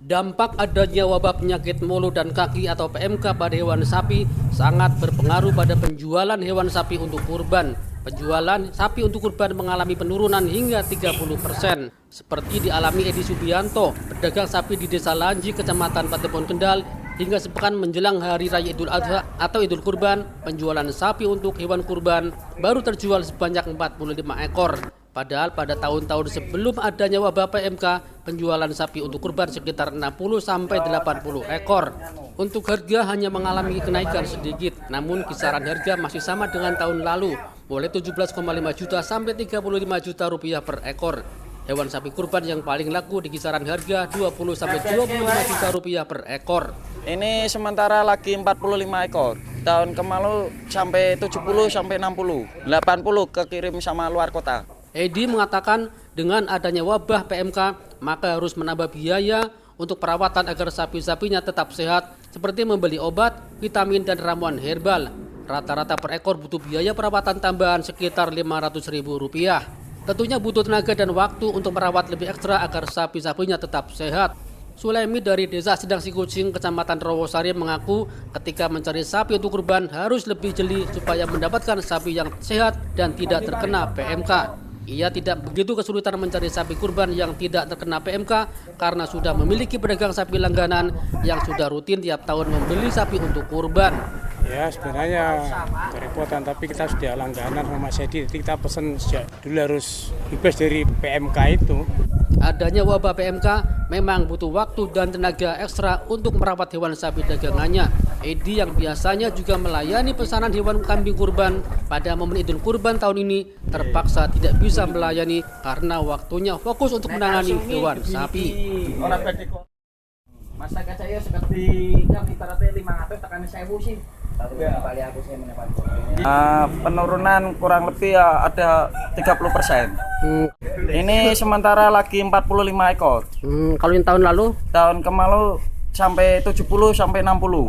Dampak adanya wabah penyakit mulut dan kaki atau PMK pada hewan sapi sangat berpengaruh pada penjualan hewan sapi untuk kurban. Penjualan sapi untuk kurban mengalami penurunan hingga 30%. Seperti dialami Edi Subianto, pedagang sapi di Desa Lanji, Kecamatan Patepon Kendal. Hingga sepekan menjelang Hari Raya Idul Adha atau Idul Kurban, penjualan sapi untuk hewan kurban baru terjual sebanyak 45 ekor. Padahal pada tahun-tahun sebelum adanya wabah PMK, penjualan sapi untuk kurban sekitar 60-80 ekor. Untuk harga hanya mengalami kenaikan sedikit, namun kisaran harga masih sama dengan tahun lalu, mulai 17,5 juta sampai 35 juta rupiah per ekor. Hewan sapi kurban yang paling laku di kisaran harga 20-25 juta rupiah per ekor. Ini sementara lagi 45 ekor. Tahun kemarin sampai 70 sampai 60. 80 kekirim sama luar kota. Edi mengatakan dengan adanya wabah PMK, maka harus menambah biaya untuk perawatan agar sapi-sapinya tetap sehat, seperti membeli obat, vitamin, dan ramuan herbal. Rata-rata per ekor butuh biaya perawatan tambahan sekitar Rp500.000. Tentunya butuh tenaga dan waktu untuk merawat lebih ekstra agar sapi-sapinya tetap sehat. Sulaimi dari Desa Sindang Sikucing, Kecamatan Rawasari mengaku ketika mencari sapi untuk kurban harus lebih jeli supaya mendapatkan sapi yang sehat dan tidak terkena PMK. Ia tidak begitu kesulitan mencari sapi kurban yang tidak terkena PMK karena sudah memiliki pedagang sapi langganan yang sudah rutin tiap tahun membeli sapi untuk kurban. Ya sebenarnya kerepotan, tapi kita sudah langganan sama Mas Edi, jadi kita pesen sejak dulu harus bebas dari PMK itu. Adanya wabah PMK memang butuh waktu dan tenaga ekstra untuk merawat hewan sapi dagangannya. Edi yang biasanya juga melayani pesanan hewan kambing kurban pada momen Idul Kurban tahun ini terpaksa tidak bisa melayani karena waktunya fokus untuk menangani hewan sapi. Masa saya seperti kan ibaratnya 500 tekan 1000 sih. Penurunan kurang lebih ya ada 30%. Ini sementara lagi 45 ekor. Kalau yang tahun lalu? Tahun kemarin sampai 70 sampai 60.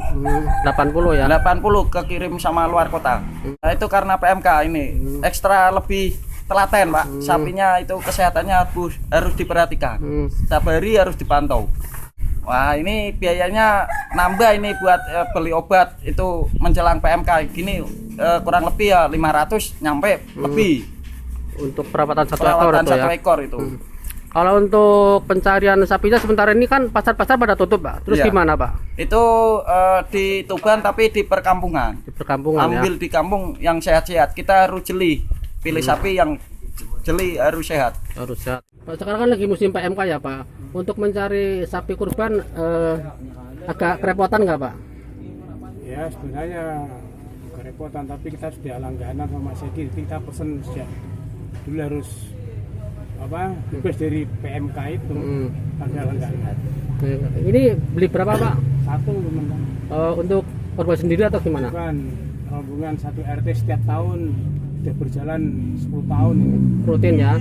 80 ya? 80 kekirim sama luar kota. Nah, itu karena PMK ini ekstra lebih telaten, Pak. Sapinya itu kesehatannya harus diperhatikan. Setiap hari harus dipantau. Wah, ini biayanya nambah ini buat beli obat itu menjelang PMK gini kurang lebih ya 500 nyampe lebih. Untuk perawatan satu ekor itu. Kalau untuk pencarian sapinya sementara ini kan pasar-pasar pada tutup, Pak. Terus gimana, Pak? Itu di Tuban tapi di perkampungan. Di perkampungan. Ambil di kampung yang sehat-sehat. Kita harus jeli. Pilih sapi yang jeli harus sehat. Harus sehat. Sekarang kan lagi musim PMK ya, Pak. Untuk mencari sapi kurban agak kerepotan nggak, Pak? Ya sebenarnya kerepotan, tapi kita sudah langganan sama Mas Edi, kita pesen sejak dulu harus bebas dari PMK itu. Ada langganan. Ini beli berapa, Pak? Satu teman-teman. Untuk korban sendiri atau gimana? Bukan, rombongan satu RT setiap tahun sudah berjalan 10 tahun ini. Rutin ya.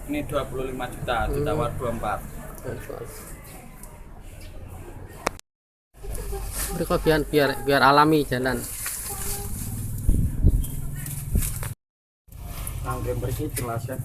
Ini 25 juta, ditawar 24. Berikut biar alami jalan. Yang bersih jelas ya.